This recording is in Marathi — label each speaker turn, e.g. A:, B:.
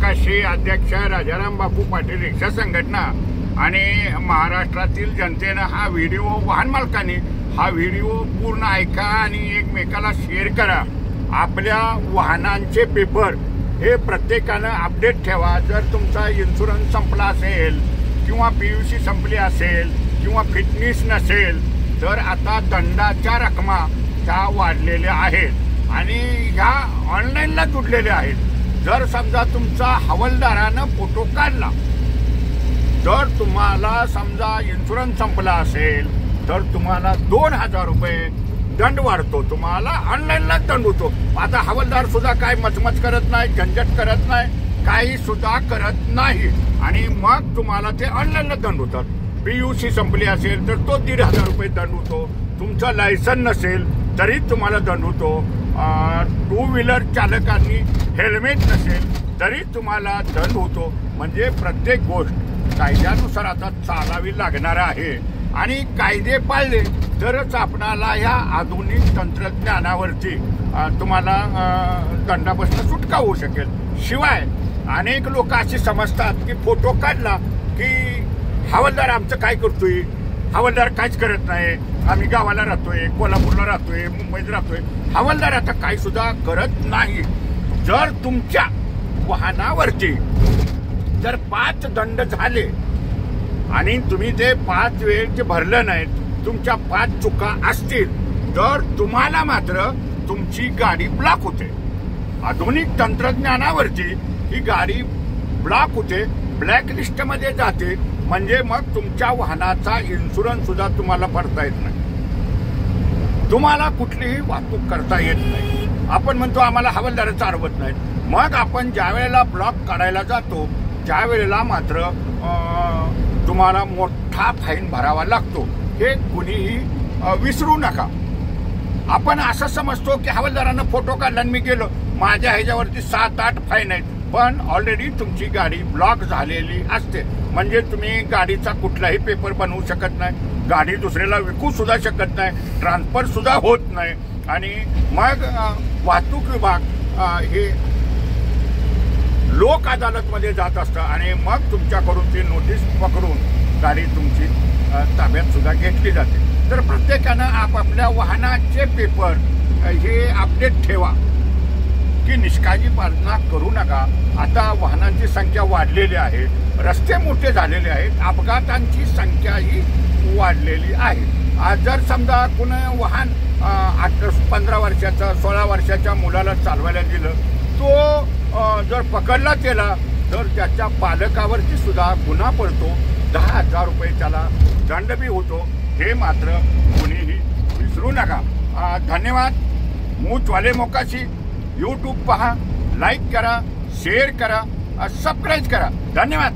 A: मोकाशी अध्यक्ष राजाराम बापू पाटील रिक्षा संघटना आणि महाराष्ट्रातील जनतेनं हा व्हिडिओ वाहन मालकांनी हा व्हिडिओ पूर्ण ऐका आणि एकमेकाला शेअर करा। आपल्या वाहनांचे पेपर हे प्रत्येकानं अपडेट ठेवा। जर तुमचा इन्शुरन्स संपला असेल किंवा PUC संपली असेल किंवा फिटनेस नसेल तर आता दंडाच्या रकमा त्या वाढलेल्या आहेत आणि ह्या ऑनलाईनला जुडलेल्या आहेत। जर समजा तुमचा हवालदारानं फोटो काढला तर तुम्हाला समजा इन्शुरन्स संपला असेल तर तुम्हाला 2000 रुपये दंड वाढतो, तुम्हाला ऑनलाईनला दंड होतो। आता हवालदार सुद्धा काय मचमच करत नाही, झंझट करत नाही, काही सुद्धा करत नाही आणि मग तुम्हाला ते ऑनलाईनला दंड होतात। PUC संपली असेल तर तो 1500 रुपये दंड होतो। तुमचं लायसन नसेल तरी तुम्हाला दंड होतो। 2 व्हीलर चालकांनी हेल्मेट नसेल तरी तुम्हाला दंड होतो। म्हणजे प्रत्येक गोष्ट कायद्यानुसार आता चालावी लागणार आहे आणि कायदे पाळले तरच आपणाला ह्या आधुनिक तंत्रज्ञानावरती तुम्हाला दंडापासून सुटका होऊ शकेल। शिवाय अनेक लोक अशी समजतात की फोटो काढला की हवालदार आमचं काय करतोय, हवालदार काहीच करत नाही, आम्ही गावाला राहतोय, कोल्हापूरला राहतोय, मुंबईत राहतोय। हवालदार आता काही सुद्धा करत नाही। जर तुमच्या वाहनावरती जर 5 दंड झाले आणि तुम्ही ते 5 वेळचे भरलं नाही, तुमच्या 5 चुका असतील तर तुम्हाला मात्र तुमची गाडी ब्लॉक होते। आधुनिक तंत्रज्ञानावरती ही गाडी ब्लॉक होते, ब्लॅकलिस्ट मध्ये जाते। म्हणजे मग तुमच्या वाहनाचा इन्शुरन्स सुद्धा तुम्हाला भरता येत नाही, तुम्हाला कुठलीही वाहतूक करता येत नाही। आपण म्हणतो आम्हाला हवालदार चालवत नाहीत। मग आपण ज्या वेळेला ब्लॉक काढायला जातो त्यावेळेला मात्र तुम्हाला मोठा फाईन भरावा लागतो। हे कुणीही विसरू नका। आपण असं समजतो की हवालदारानं फोटो काढला आणि मी गेलो, माझ्या ह्याच्यावरती 7-8 फाईन आहेत, पण ऑलरेडी तुमची गाडी ब्लॉक झालेली असते। म्हणजे तुम्ही गाडीचा कुठलाही पेपर बनवू शकत नाही, गाडी दुसऱ्याला विकू सुद्धा शकत नाही, ट्रान्सफर सुद्धा होत नाही आणि मग वाहतूक विभाग हे लोक अदालतमध्ये जात असतं आणि मग तुमच्याकडून ती नोटीस पकडून गाडी तुमची ताब्यात सुद्धा घेतली जाते। तर प्रत्येकानं आपापल्या वाहनाचे पेपर हे अपडेट ठेवा की निष्काळजीपणा करू नका। आता वाहनांची संख्या वाढलेली आहे, रस्ते मोठे झालेले आहेत, अपघातांची संख्याही वाढलेली आहे। आज जर समजा कोणी वाहन 15 वर्षाचा 16 वर्षाच्या मुलाला चालवायला दिलं, तो जर पकडला गेला तर त्याच्या पालकावरती सुद्धा गुन्हा पडतो, 10,000 रुपये त्याला दंड बी होतो। हे मात्र कुणीही विसरू नका। धन्यवाद। मूचवाले मोकाशी YouTube पहा, लाईक करा, शेअर करा, सबस्क्राईब करा। धन्यवाद।